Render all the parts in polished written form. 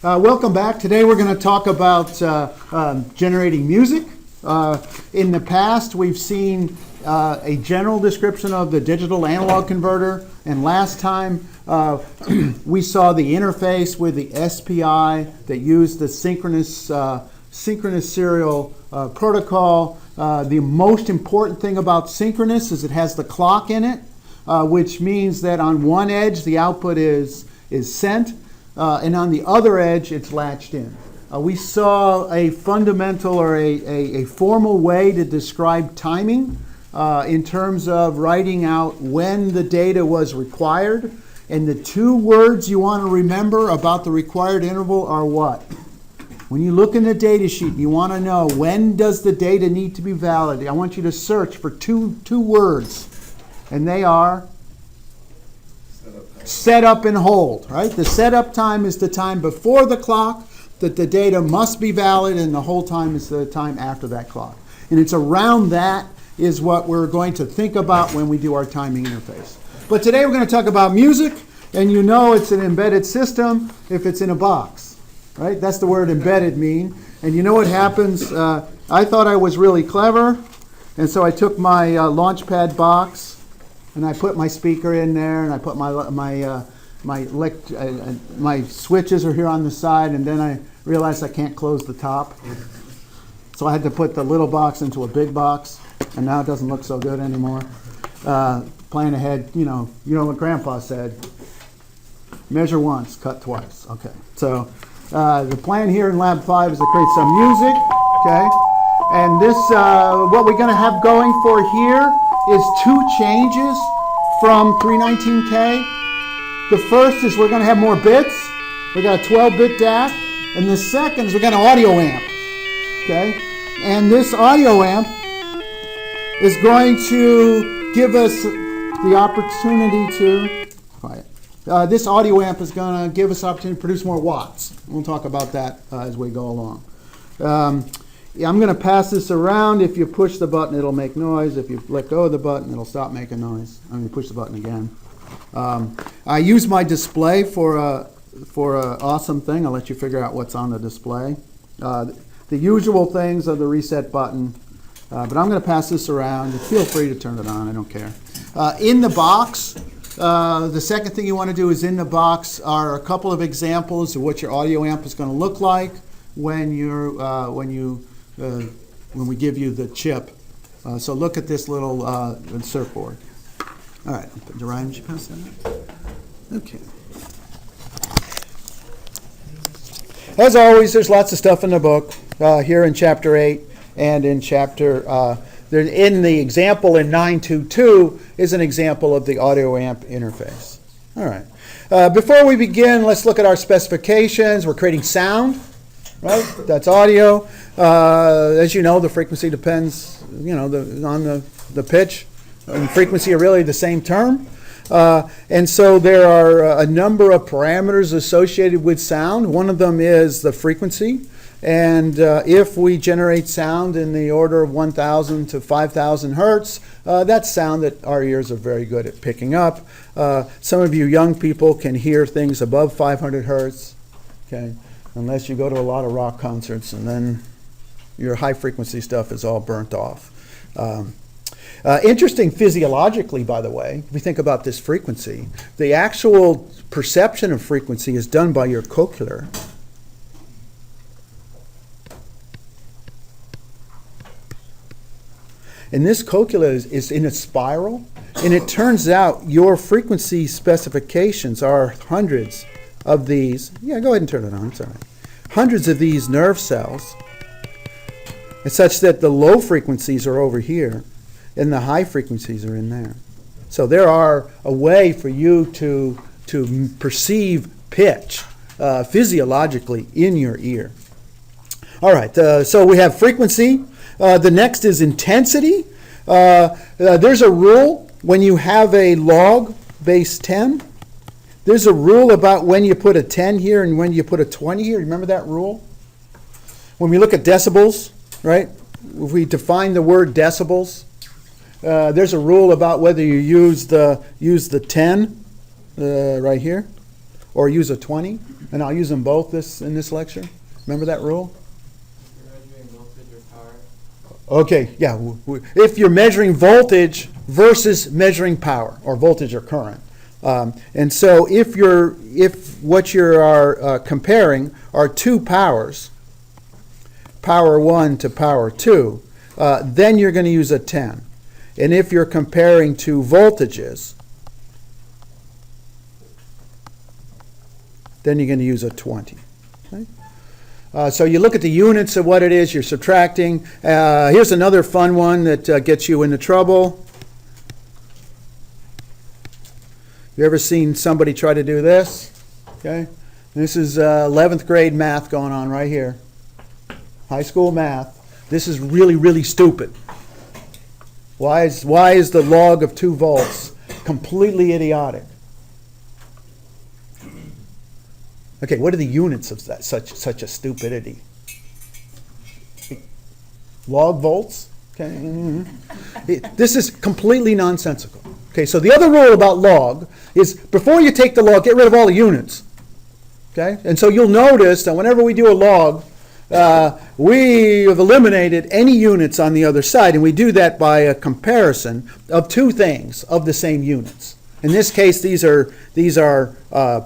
Welcome back. Today we're going to talk about generating music. In the past, we've seen a general description of the digital analog converter, and last time we saw the interface with the SPI that used the synchronous serial protocol. The most important thing about synchronous is it has the clock in it, which means that on one edge the output is sent, and on the other edge it's latched in. We saw a fundamental or a formal way to describe timing in terms of writing out when the data was required. And the two words you want to remember about the required interval are what? When you look in the data sheet, you want to know when does the data need to be validated. I want you to search for two words, and they are setup and hold, right? The setup time is the time before the clock that the data must be valid, and the hold time is the time after that clock. And it's around that is what we're going to think about when we do our timing interface. But today we're going to talk about music, and you know it's an embedded system if it's in a box, right? That's the word embedded mean. And you know what happens? I thought I was really clever, and so I took my Launchpad box, and I put my speaker in there, and I put my switches are here on the side, and then I realized I can't close the top. So I had to put the little box into a big box, and now it doesn't look so good anymore. Plan ahead, you know what Grandpa said, measure once, cut twice. Okay, so the plan here in Lab 5 is to create some music, okay? And this, what we're gonna have going for here is two changes from 319K. The first is we're going to have more bits. We got a 12-bit DAC. And the second is we got an audio amp. Okay? And this audio amp is going to give us the opportunity to, quiet. This audio amp is going to give us the opportunity to produce more watts. We'll talk about that as we go along. I'm going to pass this around. If you push the button, it'll make noise. If you let go of the button, it'll stop making noise. I'm going to push the button again. I use my display for an awesome thing. I'll let you figure out what's on the display. The usual things are the reset button, but I'm going to pass this around. Feel free to turn it on. I don't care. In the box, the second thing you want to do is in the box are a couple of examples of what your audio amp is going to look like when we give you the chip. So look at this little insert board. All right, Ryan, would you pass that out? Okay. As always, there's lots of stuff in the book here in Chapter 8 and in Chapter, in the example in 922 is an example of the audio amp interface. All right. Before we begin, let's look at our specifications. We're creating sound, right? That's audio. As you know, the frequency depends, on the pitch. And frequency are really the same term. And so there are a number of parameters associated with sound. One of them is the frequency. And if we generate sound in the order of 1,000 to 5,000 hertz, that's sound that our ears are very good at picking up. Some of you young people can hear things above 500 hertz, okay, unless you go to a lot of rock concerts, and then your high frequency stuff is all burnt off. Interesting physiologically, by the way, if we think about this frequency, the actual perception of frequency is done by your cochlear. And this cochlear is in a spiral, and it turns out your frequency specifications are hundreds of these. Yeah, go ahead and turn it on, it's all right. Hundreds of these nerve cells. It's such that the low frequencies are over here and the high frequencies are in there. So there are a way for you to perceive pitch physiologically in your ear. All right, so we have frequency. The next is intensity. There's a rule when you have a log base 10. There's a rule about when you put a 10 here and when you put a 20 here. Remember that rule? When we look at decibels, right? If we define the word decibels, there's a rule about whether you use the 10 right here, or use a 20, and I'll use them both in this lecture. Remember that rule? You're measuring voltage or power. Okay, yeah. If you're measuring voltage versus measuring power, or voltage or current. And so if what you are comparing are two powers, power 1 to power 2, then you're going to use a 10. And if you're comparing two voltages, then you're going to use a 20. Okay? So you look at the units of what it is you're subtracting. Here's another fun one that gets you into trouble. You ever seen somebody try to do this? Okay, this is 11th grade math going on right here. High school math. This is really, really stupid. Why is the log of 2 volts completely idiotic? Okay, what are the units of that, such a stupidity? Log volts? Okay. This is completely nonsensical. Okay, so the other rule about log is before you take the log, get rid of all the units. Okay, and so you'll notice that whenever we do a log, we have eliminated any units on the other side, and we do that by a comparison of two things of the same units. In this case, these are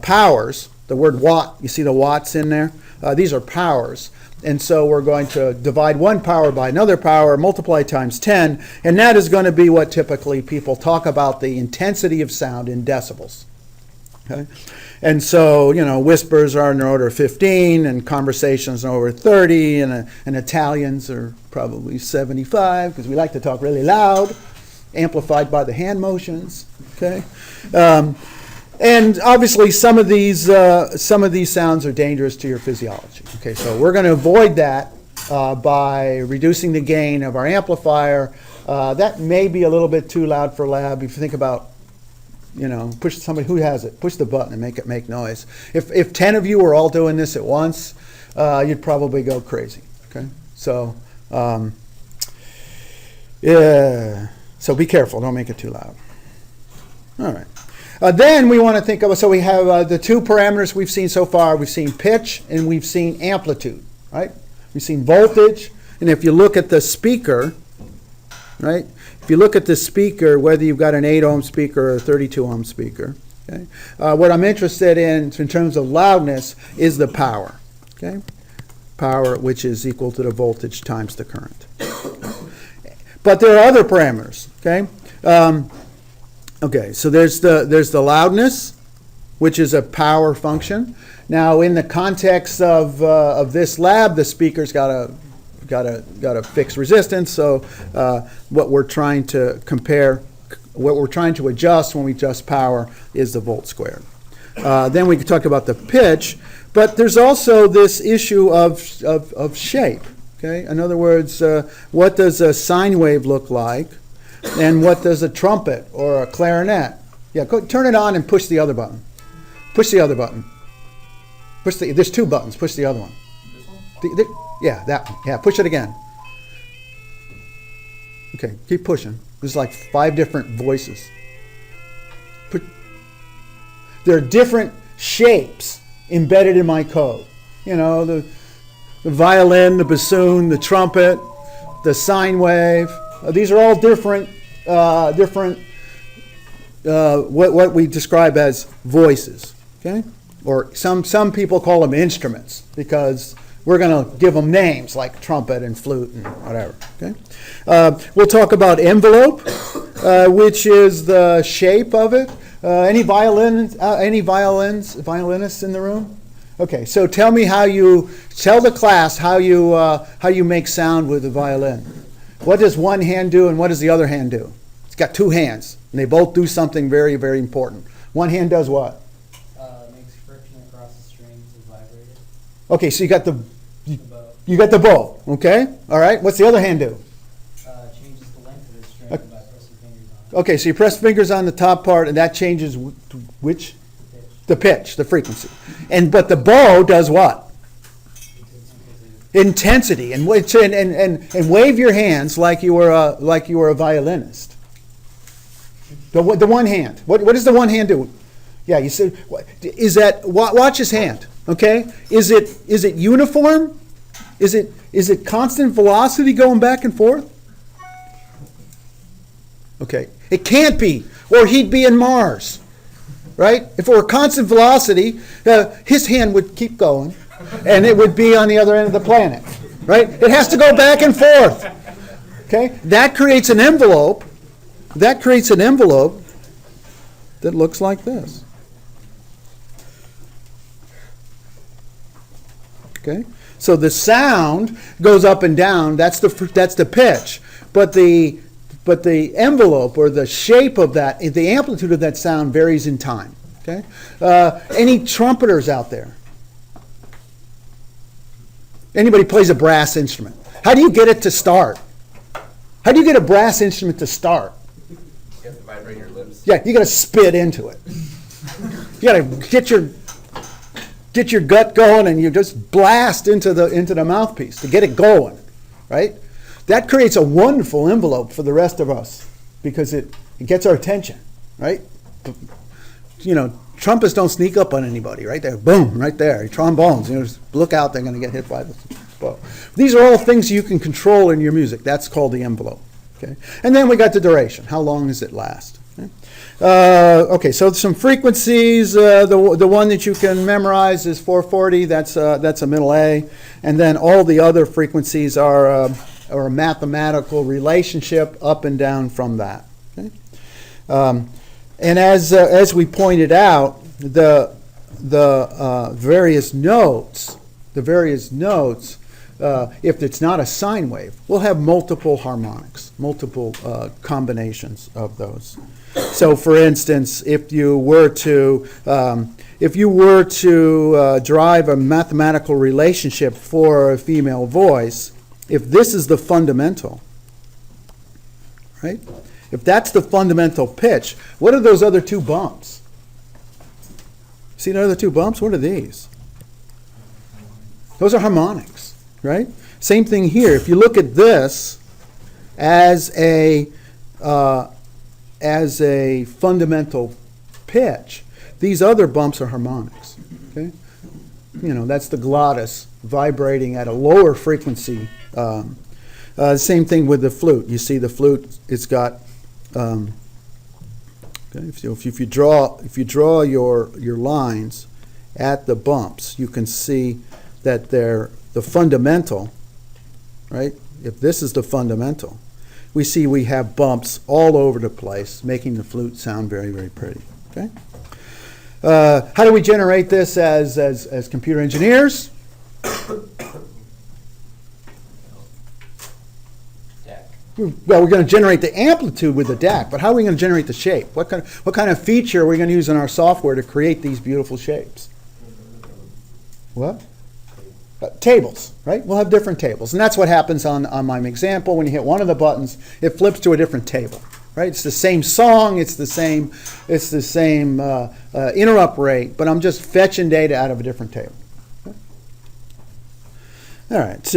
powers. The word watt, you see the watts in there? These are powers. And so we're going to divide one power by another power, multiply times 10, and that is going to be what typically people talk about the intensity of sound in decibels. Okay? And so, whispers are in the order of 15, and conversations are over 30, and Italians are probably 75, because we like to talk really loud, amplified by the hand motions. Okay? And obviously, some of these sounds are dangerous to your physiology. Okay, so we're going to avoid that by reducing the gain of our amplifier. That may be a little bit too loud for lab. If you think about, push somebody who has it, push the button and make it make noise. If 10 of you were all doing this at once, you'd probably go crazy. Okay, so yeah, so be careful. Don't make it too loud. All right. Then we want to think of, so we have the two parameters we've seen so far. We've seen pitch and we've seen amplitude, right? We've seen voltage, and if you look at the speaker, right? If you look at the speaker, whether you've got an 8 ohm speaker or a 32 ohm speaker, okay? What I'm interested in terms of loudness is the power, okay? Power, which is equal to the voltage times the current. But there are other parameters, okay? Okay, so there's the loudness, which is a power function. Now, in the context of this lab, the speaker's got a fixed resistance. So what we're trying to adjust when we adjust power is the volt squared. Then we can talk about the pitch, but there's also this issue of shape. Okay, in other words, what does a sine wave look like? And what does a trumpet or a clarinet? Yeah, turn it on and push the other button. Push the other button. There's 2 buttons. Push the other one. This one? Yeah, that one. Yeah, push it again. Okay, keep pushing. There's like 5 different voices. There are different shapes embedded in my code. The violin, the bassoon, the trumpet, the sine wave. These are all different, what we describe as voices, okay? Or some people call them instruments because we're going to give them names like trumpet and flute and whatever, okay? We'll talk about envelope, which is the shape of it. Any violinists in the room? Okay, so tell the class how you make sound with the violin. What does one hand do and what does the other hand do? It's got 2 hands, and they both do something very, very important. One hand does what? Makes friction across the strings to vibrate it. Okay, so you got the bow. You got the bow, okay? All right, what's the other hand do? Changes the length of the string by pressing fingers on it. Okay, so you press fingers on the top part, and that changes which? The pitch, the frequency. But the bow does what? Intensity, and wave your hands like you were a violinist. The one hand. What does the one hand do? Yeah, you said, is that, watch his hand, okay? Is it uniform? Is it constant velocity going back and forth? Okay, it can't be, or he'd be in Mars, right? If it were constant velocity, his hand would keep going, and it would be on the other end of the planet, right? It has to go back and forth, okay? That creates an envelope. That creates an envelope that looks like this. Okay, so the sound goes up and down. That's the pitch, but the envelope or the shape of that, the amplitude of that sound varies in time. Okay, any trumpeters out there? Anybody plays a brass instrument? How do you get it to start? How do you get a brass instrument to start? You have to vibrate your lips. Yeah, you got to spit into it. You got to get your gut going, and you just blast into the mouthpiece to get it going, right? That creates a wonderful envelope for the rest of us because it gets our attention, right? You know, trumpets don't sneak up on anybody, right there, boom, right there. Trombones, just look out, they're going to get hit by the bow. These are all things you can control in your music. That's called the envelope, okay? And then we got the duration. How long does it last? Okay? Okay, so some frequencies. The one that you can memorize is 440. That's a middle A, and then all the other frequencies are a mathematical relationship up and down from that. Okay? And as we pointed out, the various notes, if it's not a sine wave, we'll have multiple harmonics, multiple combinations of those. So, for instance, if you were to derive a mathematical relationship for a female voice, if this is the fundamental, right? If that's the fundamental pitch, what are those other two bumps? See the other two bumps? What are these? Those are harmonics, right? Same thing here. If you look at this as a fundamental pitch, these other bumps are harmonics. Okay, you know, that's the glottis vibrating at a lower frequency. Same thing with the flute. You see the flute; it's got. Okay, if you draw your lines at the bumps, you can see that they're the fundamental, right? If this is the fundamental, we have bumps all over the place, making the flute sound very, very pretty. Okay. How do we generate this as computer engineers? Well, we're going to generate the amplitude with the DAC, but how are we going to generate the shape? What kind of feature are we going to use in our software to create these beautiful shapes? What? Tables, right? We'll have different tables, and that's what happens on my example. When you hit one of the buttons, it flips to a different table, right? It's the same song, it's the same interrupt rate, but I'm just fetching data out of a different table. Okay. All right.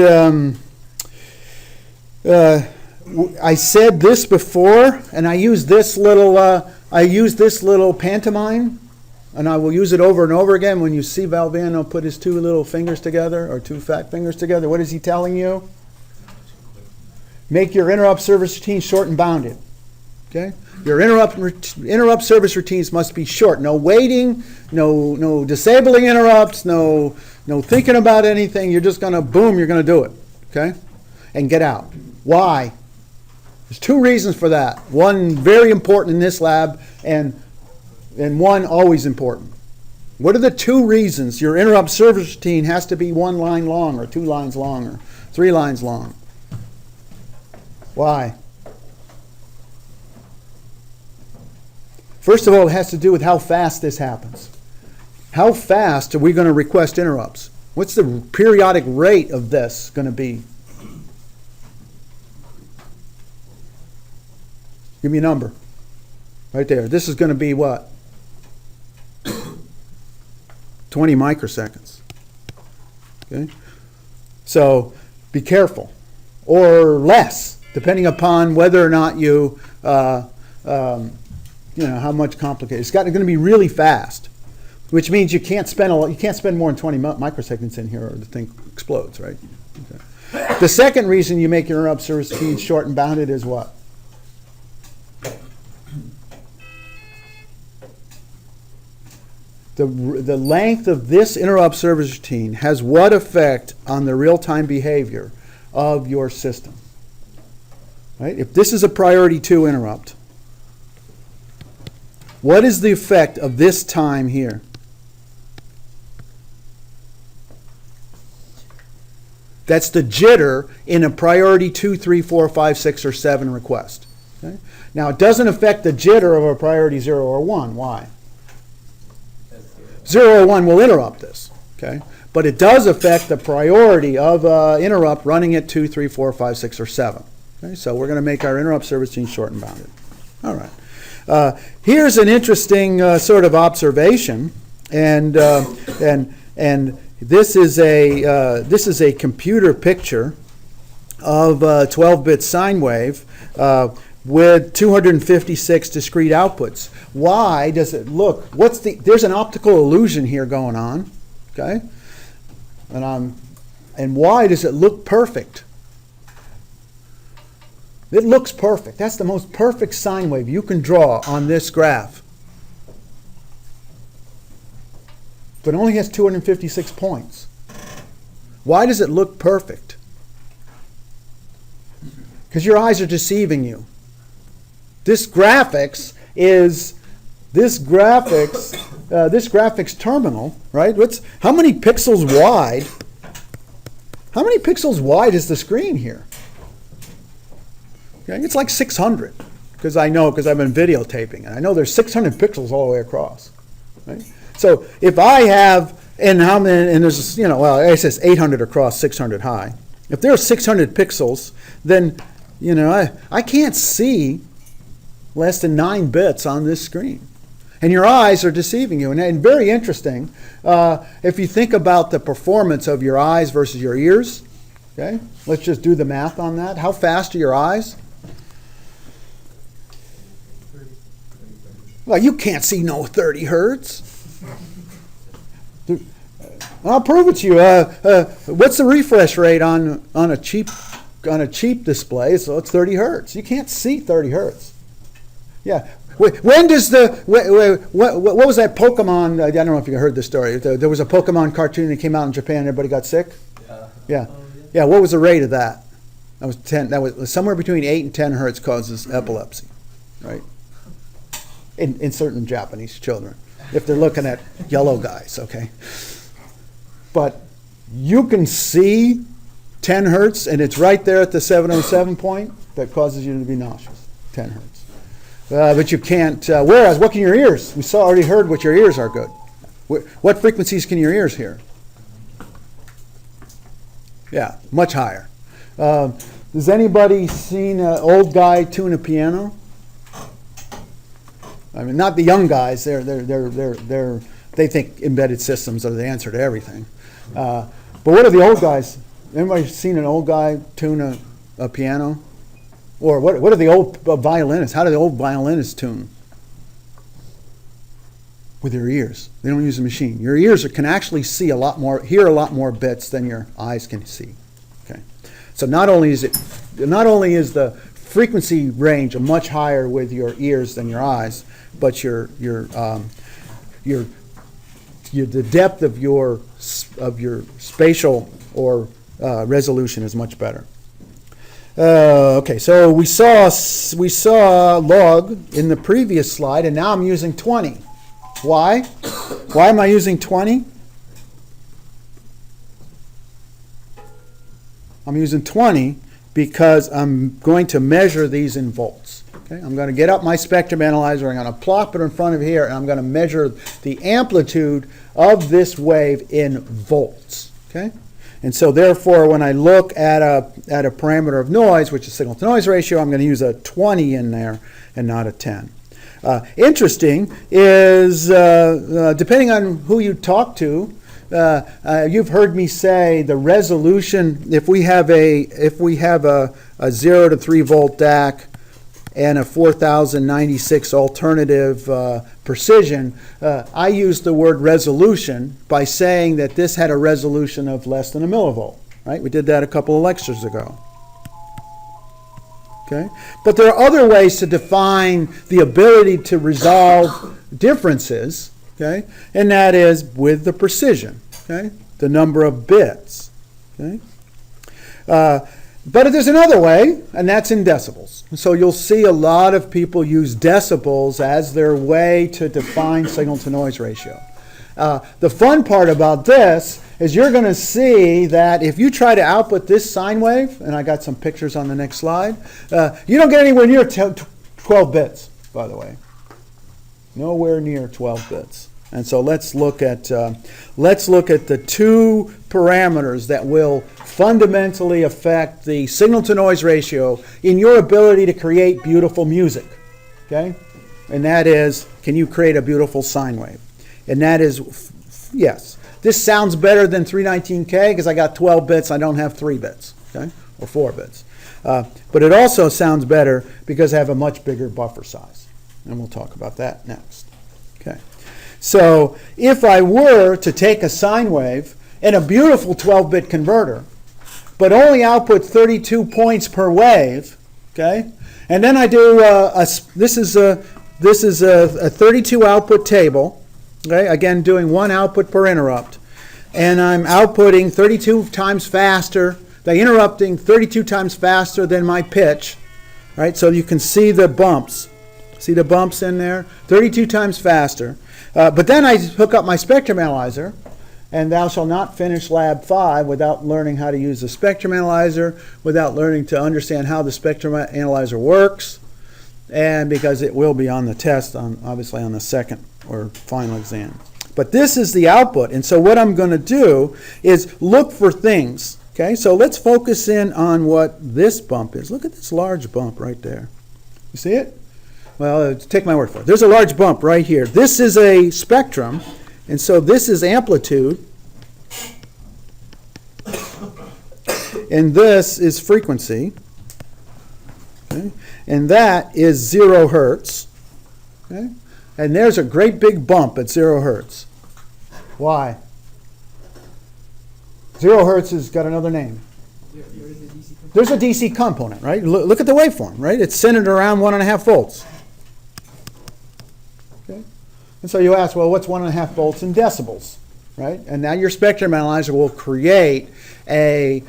I said this before, and I use this little pantomime, and I will use it over and over again. When you see Valvano put his two little fingers together, or two fat fingers together, what is he telling you? Make your interrupt service routine short and bounded. Okay? Your interrupt service routines must be short. No waiting, no disabling interrupts, no thinking about anything. You're just gonna boom. You're gonna do it. Okay? And get out. Why? There's two reasons for that. One very important in this lab, and one always important. What are the two reasons your interrupt service routine has to be 1 line long, or 2 lines long, or 3 lines long? Why? First of all, it has to do with how fast this happens. How fast are we going to request interrupts? What's the periodic rate of this going to be? Give me a number. Right there. This is going to be what? 20 microseconds. Okay? So be careful. Or less, depending upon whether or not you how much complicated. It's going to be really fast, which means you can't spend more than 20 microseconds in here or the thing explodes, right? Okay. The second reason you make your interrupt service routine short and bounded is what? The length of this interrupt service routine has what effect on the real-time behavior of your system? Right? If this is a priority 2 interrupt, what is the effect of this time here? That's the jitter in a priority 2, 3, 4, 5, 6, or 7 request. Okay? Now, it doesn't affect the jitter of a priority 0 or 1. Why? 0 or 1 will interrupt this. Okay? But it does affect the priority of interrupt running at 2, 3, 4, 5, 6, or 7. Okay? So we're going to make our interrupt service routine short and bounded. All right. Here's an interesting sort of observation, and this is a computer picture of a 12-bit sine wave with 256 discrete outputs. Why does it look? There's an optical illusion here going on, okay? And why does it look perfect? It looks perfect. That's the most perfect sine wave you can draw on this graph. But it only has 256 points. Why does it look perfect? Because your eyes are deceiving you. This graphics terminal, right? How many pixels wide? How many pixels wide is the screen here? Okay, it's like 600, because I've been videotaping, and I know there's 600 pixels all the way across. Right? So if I have, and there's, it says 800 across, 600 high. If there are 600 pixels, then, I can't see less than 9 bits on this screen. And your eyes are deceiving you. And very interesting, if you think about the performance of your eyes versus your ears, okay? Let's just do the math on that. How fast are your eyes? Well, you can't see no 30 hertz. I'll prove it to you. What's the refresh rate on a cheap display? So it's 30 hertz. You can't see 30 hertz. Yeah. When does what was that Pokemon? I don't know if you heard this story. There was a Pokemon cartoon that came out in Japan. Everybody got sick. Yeah. Yeah. What was the rate of that? That was 10. That was somewhere between 8 and 10 hertz causes epilepsy, right? In certain Japanese children, if they're looking at yellow guys, okay. But you can see 10 hertz, and it's right there at the 707 point that causes you to be nauseous. 10 hertz. But you can't. Whereas, what can your ears? We already heard what your ears are good. What frequencies can your ears hear? Yeah, much higher. Has anybody seen an old guy tune a piano? I mean, not the young guys. They think embedded systems are the answer to everything. But what are the old guys? Anybody seen an old guy tune a piano? Or what are the old violinists? How do the old violinists tune? With their ears. They don't use a machine. Your ears can actually hear a lot more bits than your eyes can see. Okay. So not only is the frequency range much higher with your ears than your eyes, but the depth of your spatial or resolution is much better. Okay, so we saw log in the previous slide, and now I'm using 20. Why? Why am I using 20? I'm using 20 because I'm going to measure these in volts. Okay? I'm going to get up my spectrum analyzer, I'm going to plop it in front of here, and I'm going to measure the amplitude of this wave in volts. Okay? And so therefore, when I look at a parameter of noise, which is signal-to-noise ratio, I'm going to use a 20 in there and not a 10. Interesting is, depending on who you talk to, you've heard me say the resolution, if we have a 0 to 3 volt DAC and a 4096 alternative precision, I used the word resolution by saying that this had a resolution of less than a millivolt, right? We did that a couple of lectures ago. Okay? But there are other ways to define the ability to resolve differences, okay? And that is with the precision, okay? The number of bits, okay? But there's another way, and that's in decibels. So you'll see a lot of people use decibels as their way to define signal-to-noise ratio. The fun part about this is you're going to see that if you try to output this sine wave, and I got some pictures on the next slide, you don't get anywhere near 12 bits, by the way. Nowhere near 12 bits. And so let's look at the two parameters that will fundamentally affect the signal-to-noise ratio in your ability to create beautiful music. Okay? And that is, can you create a beautiful sine wave? And that is, yes. This sounds better than 319K because I got 12 bits, I don't have 3 bits, okay? Or 4 bits. But it also sounds better because I have a much bigger buffer size. And we'll talk about that next. Okay. So if I were to take a sine wave and a beautiful 12-bit converter, but only output 32 points per wave, okay? And then I do this is a 32 output table. Okay, again, doing one output per interrupt. And I'm outputting 32 times faster, the interrupting 32 times faster than my pitch. Right, so you can see the bumps. See the bumps in there? 32 times faster. But then I hook up my spectrum analyzer, and thou shalt not finish Lab 5 without learning how to use the spectrum analyzer, without learning to understand how the spectrum analyzer works, and because it will be on the test, obviously on the second or final exam. But this is the output, and so what I'm going to do is look for things. Okay, so let's focus in on what this bump is. Look at this large bump right there. You see it? Well, take my word for it. There's a large bump right here. This is a spectrum, and so this is amplitude, and this is frequency, okay? And that is 0 hertz. Okay? And there's a great big bump at 0 hertz. Why? 0 hertz has got another name. There's a DC component, right? Look at the waveform, right? It's centered around 1.5 volts. Okay? And so you ask, well, what's 1.5 volts in decibels, right? And now your spectrum analyzer will create a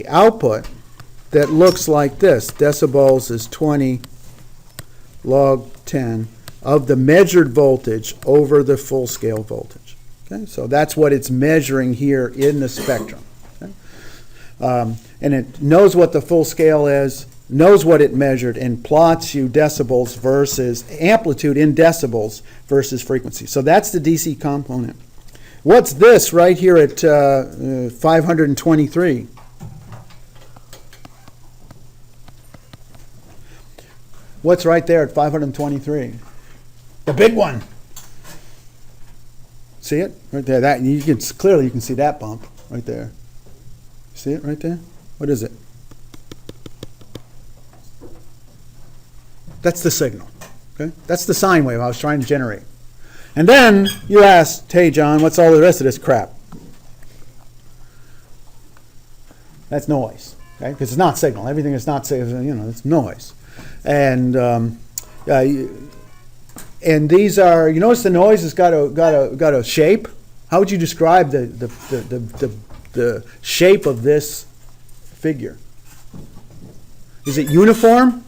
output that looks like this. Decibels is 20 log 10 of the measured voltage over the full scale voltage. Okay, so that's what it's measuring here in the spectrum. Okay? And it knows what the full scale is, knows what it measured, and plots you decibels versus amplitude in decibels versus frequency. So that's the DC component. What's this right here at 523? What's right there at 523? The big one. See it right there? That you can clearly see that bump right there. See it right there? What is it? That's the signal. Okay, that's the sine wave I was trying to generate. And then you ask, "Hey, John, what's all the rest of this crap?" That's noise. Okay, because it's not signal. Everything is not signal. It's noise. And these are, you notice the noise has got a shape. How would you describe the shape of this figure? Is it uniform?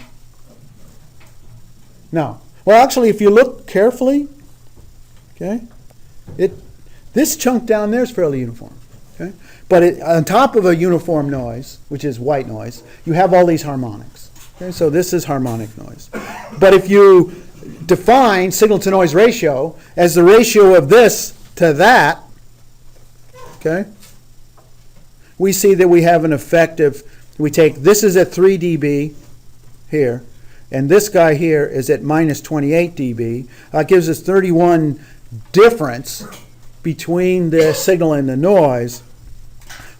No. Well, actually, if you look carefully, okay, this chunk down there is fairly uniform. Okay, but on top of a uniform noise, which is white noise, you have all these harmonics. Okay, so this is harmonic noise. But if you define signal-to-noise ratio as the ratio of this to that, okay, we see that we have an effective, we take, this is at 3 dB here, and this guy here is at minus 28 dB. It gives us 31 difference between the signal and the noise.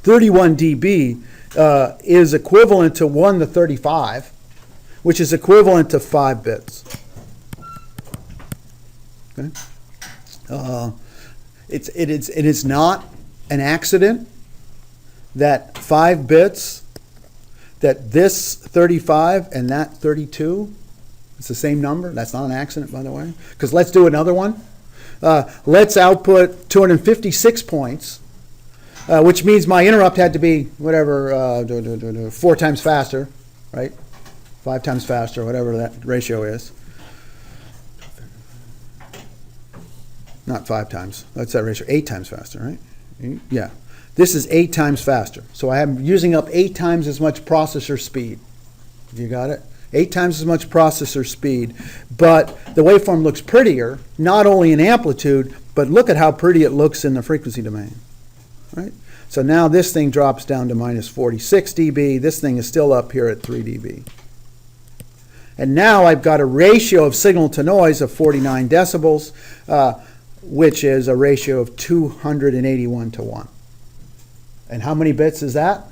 31 dB is equivalent to 1 to 35, which is equivalent to 5 bits. Okay? It is not an accident that 5 bits, that this 35 and that 32, it's the same number. That's not an accident, by the way. Because let's do another one. Let's output 256 points, which means my interrupt had to be whatever, 4 times faster, right? 5 times faster, whatever that ratio is. Not 5 times. That's that ratio. 8 times faster, right? Yeah. This is 8 times faster. So I am using up 8 times as much processor speed. You got it? 8 times as much processor speed. But the waveform looks prettier, not only in amplitude, but look at how pretty it looks in the frequency domain. Right? So now this thing drops down to minus 46 dB. This thing is still up here at 3 dB. And now I've got a ratio of signal to noise of 49 decibels, which is a ratio of 281 to 1. And how many bits is that?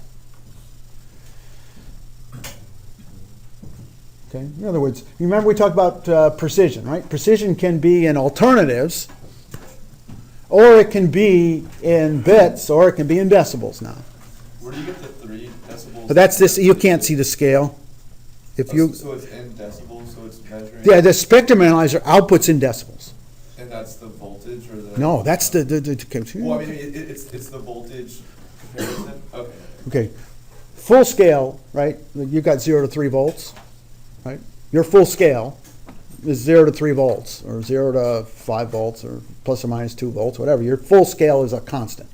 Okay. In other words, remember we talked about precision, right? Precision can be in alternatives, or it can be in bits, or it can be in decibels now. Where do you get the 3 decibels? But that's this. You can't see the scale. If you. So it's in decibels, so it's measuring? Yeah, the spectrum analyzer outputs in decibels. And that's the voltage or the? No, that's the Well, I mean, it's the voltage comparison? Okay. Okay. Full scale, right? You've got 0 to 3 volts, right? Your full scale is 0 to 3 volts, or 0 to 5 volts, or plus or minus 2 volts, whatever. Your full scale is a constant,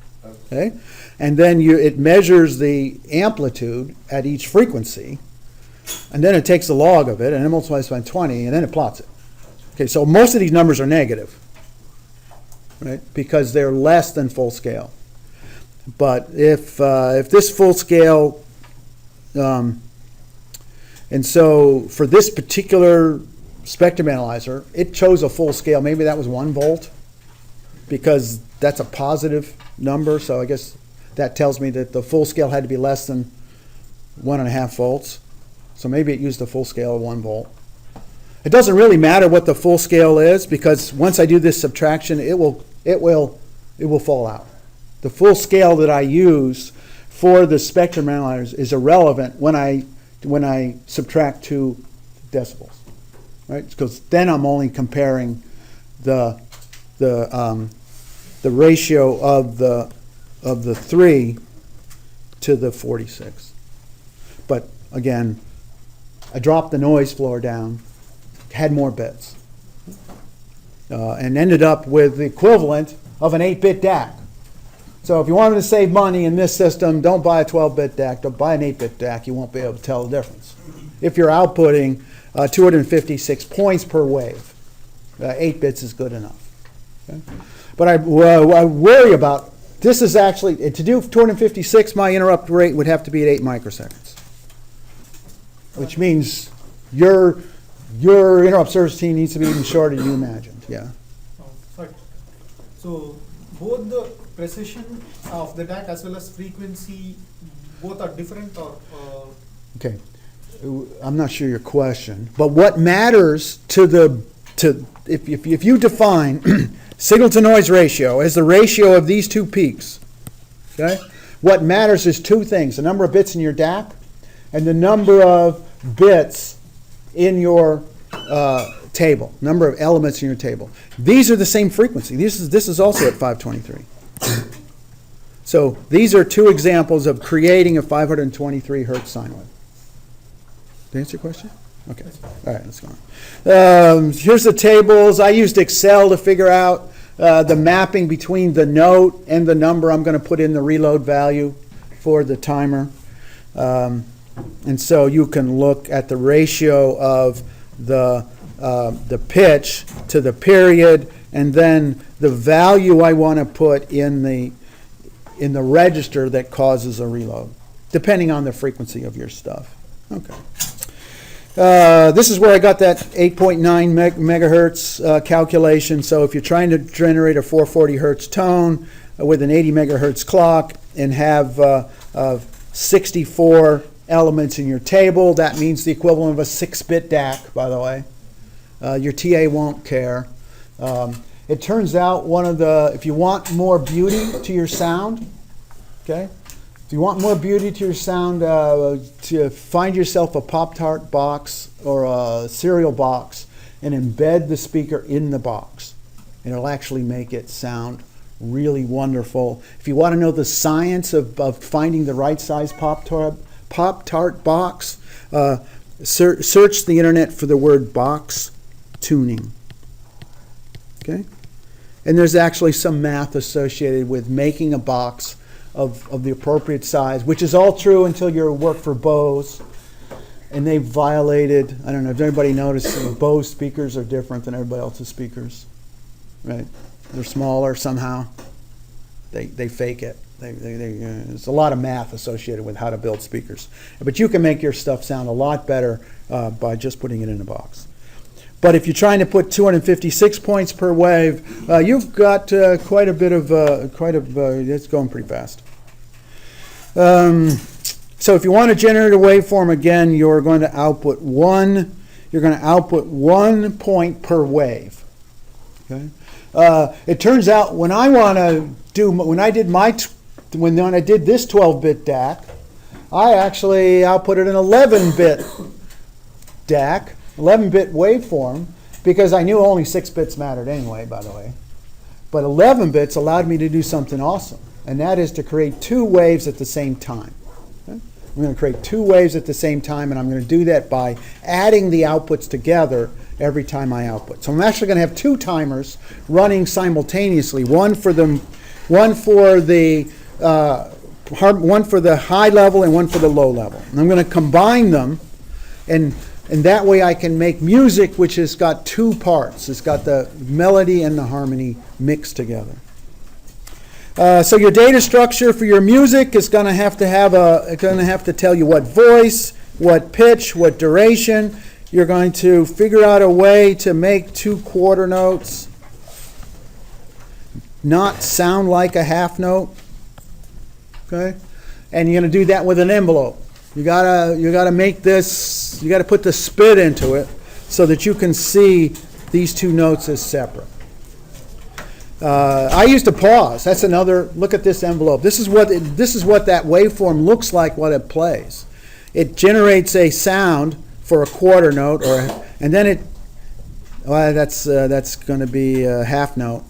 okay? And then it measures the amplitude at each frequency, and then it takes the log of it, and it multiplies by 20, and then it plots it. Okay, so most of these numbers are negative, right? Because they're less than full scale. But if this full scale, and so for this particular spectrum analyzer, it chose a full scale. Maybe that was 1 volt, because that's a positive number. So I guess that tells me that the full scale had to be less than 1.5 volts. So maybe it used a full scale of 1 volt. It doesn't really matter what the full scale is, because once I do this subtraction, it will fall out. The full scale that I use for the spectrum analyzers is irrelevant when I subtract 2 decibels, right? Because then I'm only comparing the ratio of the 3 to the 46. But again, I dropped the noise floor down, had more bits, and ended up with the equivalent of an 8-bit DAC. So if you wanted to save money in this system, don't buy a 12-bit DAC, don't buy an 8-bit DAC. You won't be able to tell the difference. If you're outputting 256 points per wave, 8 bits is good enough. Okay? But I worry about, this is actually, to do 256, my interrupt rate would have to be at 8 microseconds, which means your interrupt service team needs to be even shorter than you imagined. Yeah. So both the precision of the DAC as well as frequency, both are different, or Okay. I'm not sure your question, but what matters if you define signal to noise ratio as the ratio of these 2 peaks, okay? What matters is 2 things: the number of bits in your DAC and the number of bits in your table, number of elements in your table. These are the same frequency. This is also at 523. So these are 2 examples of creating a 523 hertz sine wave. Did I answer your question? Okay. All right, let's go on. Here's the tables. I used Excel to figure out the mapping between the note and the number I'm going to put in the reload value for the timer. And so you can look at the ratio of the pitch to the period, and then the value I want to put in the register that causes a reload, depending on the frequency of your stuff. Okay. This is where I got that 8.9 megahertz calculation. So if you're trying to generate a 440 hertz tone with an 80 megahertz clock and have 64 elements in your table. That means the equivalent of a 6-bit DAC, by the way. Your TA won't care. It turns out if you want more beauty to your sound, okay? If you want more beauty to your sound, to find yourself a Pop-Tart box or a cereal box and embed the speaker in the box. And it'll actually make it sound really wonderful. If you want to know the science of finding the right size Pop-Tart box, search the internet for the word box tuning. Okay? And there's actually some math associated with making a box of the appropriate size, which is all true until you work for Bose. And they violated, I don't know, if anybody noticed, Bose speakers are different than everybody else's speakers. Right? They're smaller somehow. They fake it. There's a lot of math associated with how to build speakers. But you can make your stuff sound a lot better by just putting it in a box. But if you're trying to put 256 points per wave, you've got quite a bit of, it's going pretty fast. So if you want to generate a waveform, again, you're going to output one point per wave. Okay? It turns out when I did this 12-bit DAC, I actually outputted an 11-bit DAC, 11-bit waveform, because I knew only 6 bits mattered anyway, by the way. But 11 bits allowed me to do something awesome, and that is to create 2 waves at the same time. Okay? I'm going to create 2 waves at the same time, and I'm going to do that by adding the outputs together every time I output. So I'm actually going to have 2 timers running simultaneously, one for the high level and one for the low level. And I'm going to combine them, and that way I can make music which has got 2 parts. It's got the melody and the harmony mixed together. So your data structure for your music is going to have to tell you what voice, what pitch, what duration. You're going to figure out a way to make 2 quarter notes not sound like a half note. Okay? And you're going to do that with an envelope. You gotta make this, you gotta put the spit into it so that you can see these 2 notes as separate. I used to pause. That's another, look at this envelope. This is what that waveform looks like when it plays. It generates a sound for a quarter note, and then that's going to be a half note.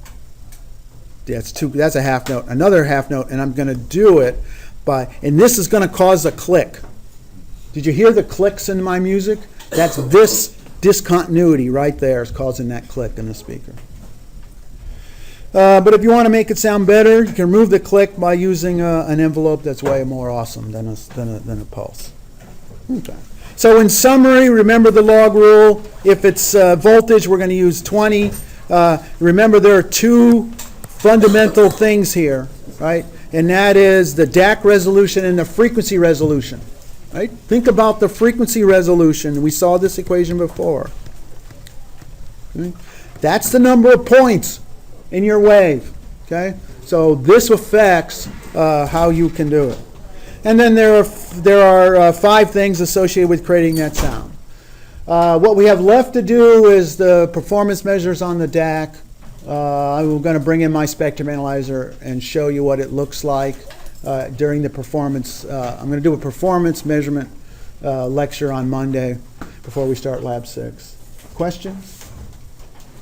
That's a half note, another half note, and I'm going to do it and this is going to cause a click. Did you hear the clicks in my music? That's this discontinuity right there is causing that click in the speaker. But if you want to make it sound better, you can remove the click by using an envelope that's way more awesome than a pulse. Okay. So in summary, remember the log rule. If it's voltage, we're going to use 20. Remember there are 2 fundamental things here, right? And that is the DAC resolution and the frequency resolution. Right? Think about the frequency resolution. We saw this equation before. Okay? That's the number of points in your wave. Okay? So this affects how you can do it. And then there are 5 things associated with creating that sound. What we have left to do is the performance measures on the DAC. I'm going to bring in my spectrum analyzer and show you what it looks like during the performance. I'm going to do a performance measurement lecture on Monday before we start Lab 6. Questions?